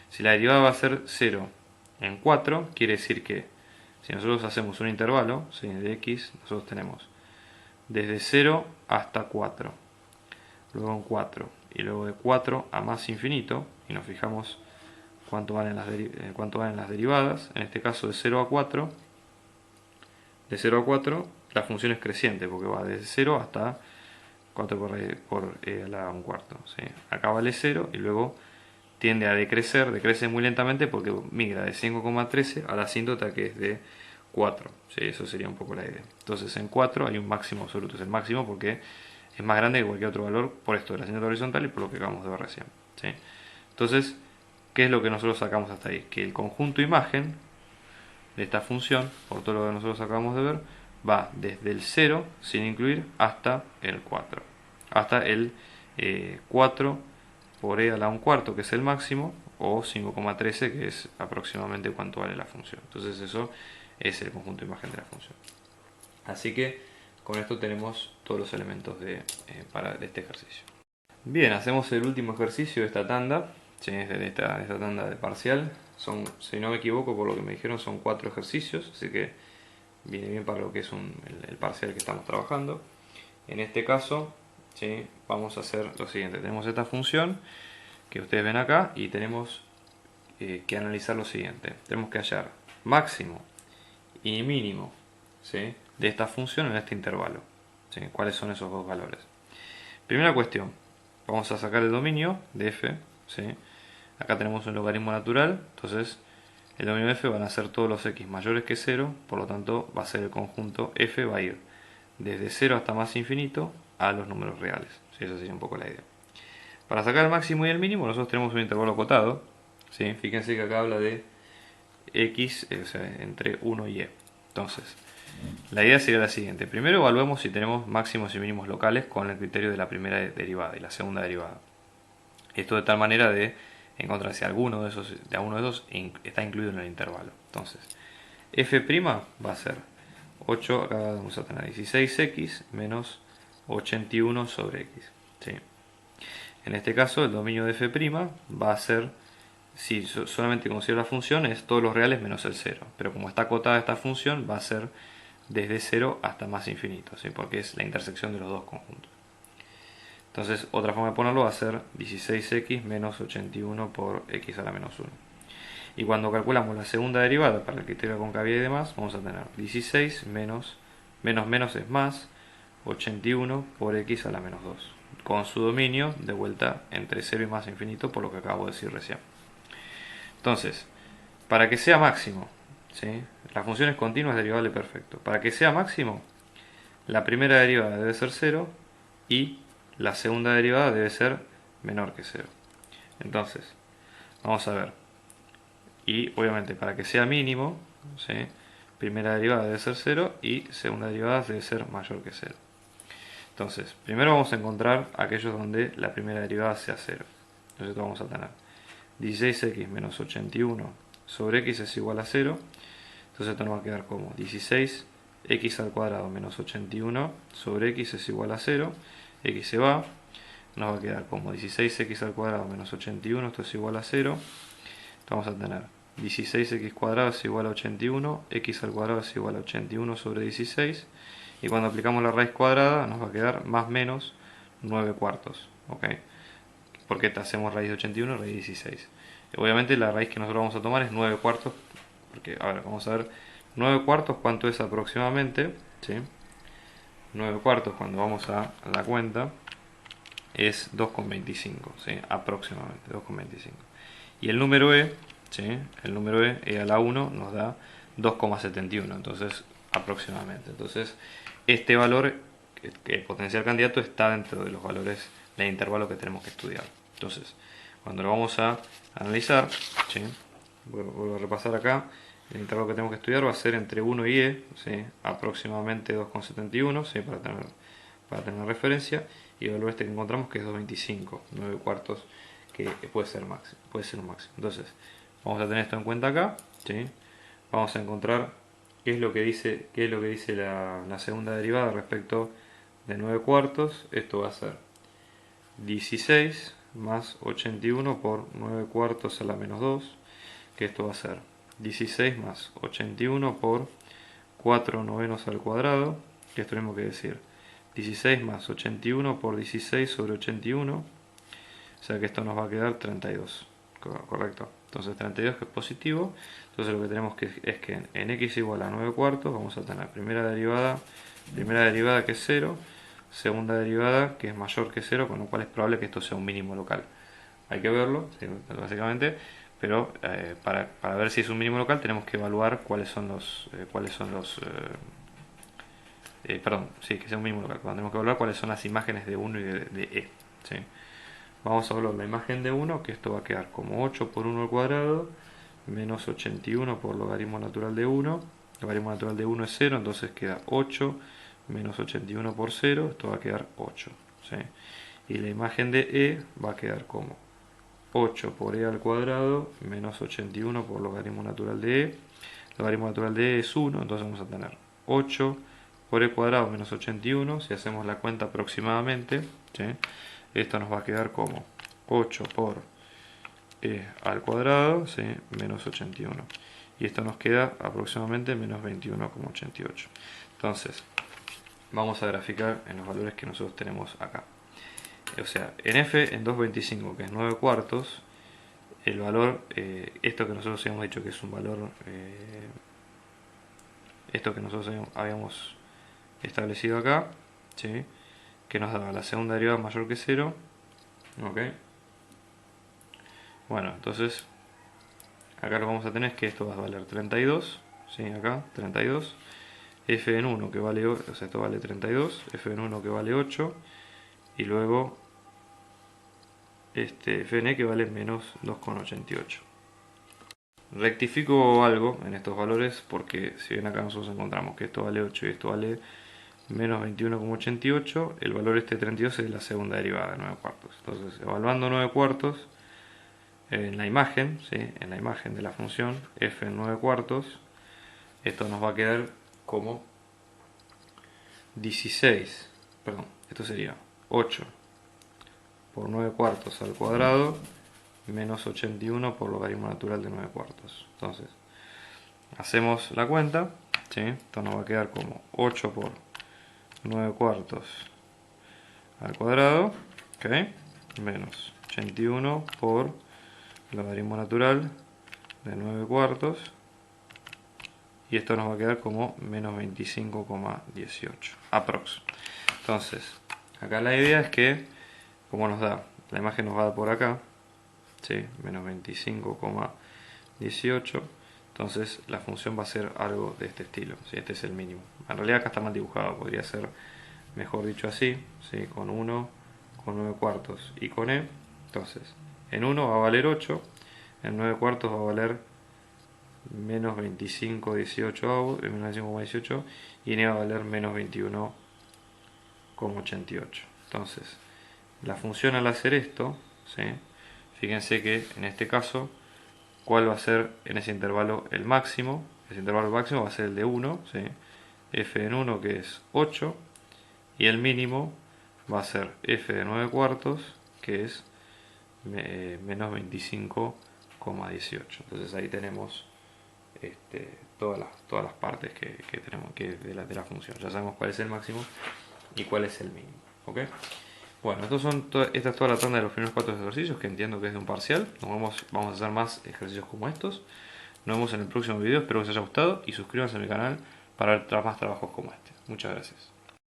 si la derivada va a ser 0 en 4, quiere decir que si nosotros hacemos un intervalo, ¿sí? De x, nosotros tenemos desde 0 hasta 4, luego en 4, y luego de 4 a más infinito, y nos fijamos cuánto valen las derivadas, en este caso de 0 a 4, la función es creciente, porque va desde 0 hasta 4 por e a la 1 cuarto, ¿sí? Acá vale 0 y luego tiende a decrece muy lentamente porque migra de 5,13 a la asíntota que es de 4, ¿sí? Eso sería un poco la idea. Entonces en 4 hay un máximo absoluto, es el máximo porque es más grande que cualquier otro valor por esto de la asíntota horizontal y por lo que acabamos de ver recién, ¿sí? Entonces, ¿qué es lo que nosotros sacamos hasta ahí? Que el conjunto imagen de esta función, por todo lo que nosotros acabamos de ver, va desde el 0 sin incluir hasta el 4. Hasta el 4 por e a la 1 cuarto, que es el máximo, o 5,13, que es aproximadamente cuánto vale la función. Entonces eso es el conjunto de imagen de la función. Así que con esto tenemos todos los elementos de este ejercicio. Bien, hacemos el último ejercicio de esta tanda, ¿sí? De esta tanda de parcial. Si no me equivoco, por lo que me dijeron, son 4 ejercicios, así que viene bien para lo que es el parcial que estamos trabajando. En este caso, ¿sí? Vamos a hacer lo siguiente. Tenemos esta función que ustedes ven acá y tenemos que analizar lo siguiente. Tenemos que hallar máximo y mínimo, ¿sí? De esta función en este intervalo, ¿sí? ¿Cuáles son esos dos valores? Primera cuestión, vamos a sacar el dominio de f, ¿sí? Acá tenemos un logaritmo natural, entonces el dominio de f van a ser todos los x mayores que 0, por lo tanto va a ser el conjunto f, va a ir desde 0 hasta más infinito a los números reales. ¿Sí? Esa sería un poco la idea. Para sacar el máximo y el mínimo nosotros tenemos un intervalo acotado. ¿Sí? Fíjense que acá habla de x, o sea, entre 1 y e. Entonces, la idea sería la siguiente. Primero evaluemos si tenemos máximos y mínimos locales con el criterio de la primera derivada y la segunda derivada. Esto de tal manera de encontrar si alguno de esos está incluido en el intervalo. Entonces, f' va a ser 8, acá vamos a tener 16x menos 81 sobre x. ¿Sí? En este caso, el dominio de f' va a ser, si solamente considero la función, es todos los reales menos el 0. Pero como está acotada esta función, va a ser desde 0 hasta más infinito, ¿sí? Porque es la intersección de los dos conjuntos. Entonces, otra forma de ponerlo va a ser 16x menos 81 por x a la menos 1. Y cuando calculamos la segunda derivada para el criterio de concavidad y demás, vamos a tener 16 menos es más 81 por x a la menos 2. Con su dominio de vuelta entre 0 y más infinito, por lo que acabo de decir recién. Entonces, para que sea máximo, ¿sí? La función es continua, es derivable perfecto. Para que sea máximo, la primera derivada debe ser 0 y la segunda derivada debe ser menor que 0. Entonces, vamos a ver. Y obviamente para que sea mínimo, ¿sí? Primera derivada debe ser 0 y segunda derivada debe ser mayor que 0. Entonces, primero vamos a encontrar aquellos donde la primera derivada sea 0. Entonces vamos a tener 16x menos 81 sobre x es igual a 0. Entonces esto nos va a quedar como 16x al cuadrado menos 81 sobre x es igual a 0. X se va. Nos va a quedar como 16x al cuadrado menos 81, esto es igual a 0. Entonces vamos a tener 16x cuadrado es igual a 81, x al cuadrado es igual a 81 sobre 16. Y cuando aplicamos la raíz cuadrada nos va a quedar más menos 9 cuartos. ¿Okay? Porque hacemos raíz de 81 raíz de 16. Obviamente la raíz que nosotros vamos a tomar es 9 cuartos. Porque, a ver, vamos a ver 9 cuartos cuánto es aproximadamente. ¿Sí? 9 cuartos cuando vamos a la cuenta es 2,25, ¿sí? Aproximadamente 2,25. Y el número e, ¿sí? El número e a la 1 nos da 2,71, entonces aproximadamente. Entonces este valor, que el potencial candidato, está dentro de los valores del intervalo que tenemos que estudiar. Entonces, cuando lo vamos a analizar, ¿sí? Vuelvo a repasar acá, el intervalo que tenemos que estudiar va a ser entre 1 y e, ¿sí? Aproximadamente 2,71, ¿sí? Para tener referencia, y el valor este que encontramos que es 2,25, 9 cuartos, que puede ser un máximo. Entonces, vamos a tener esto en cuenta acá, ¿sí? Vamos a encontrar qué es lo que dice la segunda derivada respecto de 9 cuartos. Esto va a ser 16 más 81 por 9 cuartos a la menos 2, que esto va a ser 16 más 81 por 4 novenos al cuadrado, que esto tenemos que decir 16 más 81 por 16 sobre 81, o sea que esto nos va a quedar 32, correcto. Entonces 32 que es positivo, entonces lo que tenemos es que en x igual a 9 cuartos vamos a tener primera derivada que es 0, segunda derivada que es mayor que 0, con lo cual es probable que esto sea un mínimo local. Hay que verlo, ¿sí? Básicamente, pero para ver si es un mínimo local tenemos que evaluar cuáles son los que sea un mínimo local. Tenemos que evaluar cuáles son las imágenes de 1 y de e. ¿Sí? Vamos a evaluar la imagen de 1, que esto va a quedar como 8 por 1 al cuadrado, menos 81 por logaritmo natural de 1. Logaritmo natural de 1 es 0, entonces queda 8 menos 81 por 0, esto va a quedar 8. ¿Sí? Y la imagen de e va a quedar como 8 por e al cuadrado menos 81 por logaritmo natural de e. Logaritmo natural de e es 1, entonces vamos a tener 8 por e cuadrado menos 81, si hacemos la cuenta aproximadamente, ¿sí? Esto nos va a quedar como 8 por e al cuadrado, ¿sí? Menos 81. Y esto nos queda aproximadamente menos 21,88. Entonces, vamos a graficar en los valores que nosotros tenemos acá. O sea, en f en 2,25, que es 9 cuartos, el valor, esto que nosotros habíamos dicho que es un valor, esto que nosotros habíamos establecido acá, ¿sí? Que nos da la segunda derivada mayor que 0. ¿Ok? Bueno, entonces acá lo que vamos a tener es que esto va a valer 32, ¿sí? Acá, 32. f en 1 que vale, o sea, esto vale 32, f en 1 que vale 8, y luego fn que vale menos 2,88. Rectifico algo en estos valores porque si bien acá nosotros encontramos que esto vale 8 y esto vale menos 21,88, el valor 32 es la segunda derivada de 9 cuartos. Entonces, evaluando 9 cuartos en la imagen, ¿sí? En la imagen de la función f en 9 cuartos, esto nos va a quedar como 16, perdón, esto sería 8 por 9 cuartos al cuadrado menos 81 por logaritmo natural de 9 cuartos. Entonces, hacemos la cuenta, ¿sí? Esto nos va a quedar como 8 por 9 cuartos al cuadrado, ¿okay? Menos 81 por logaritmo natural de 9 cuartos, y esto nos va a quedar como menos 25,18 aprox. Entonces, acá la idea es que, como nos da, la imagen nos va a dar por acá, ¿sí? Menos 25,18, entonces la función va a ser algo de este estilo, ¿sí? Este es el mínimo. En realidad acá está mal dibujado, podría ser mejor dicho así, ¿sí? Con 1, con 9 cuartos y con e. Entonces, en 1 va a valer 8, en 9 cuartos va a valer menos 25,18, y en e va a valer menos 21,88. Entonces, la función al hacer esto, ¿sí? Fíjense que en este caso, ¿cuál va a ser en ese intervalo el máximo? Ese intervalo máximo va a ser el de 1, ¿sí? F en 1 que es 8, y el mínimo va a ser f de 9 cuartos que es menos 25,18. Entonces ahí tenemos todas las partes que tenemos de la función. Ya sabemos cuál es el máximo y cuál es el mínimo. ¿Okay? Bueno, esta es toda la tanda de los primeros 4 ejercicios, que entiendo que es de un parcial. Vamos a hacer más ejercicios como estos. Nos vemos en el próximo video, espero que os haya gustado y suscríbanse a mi canal para ver más trabajos como este. Muchas gracias.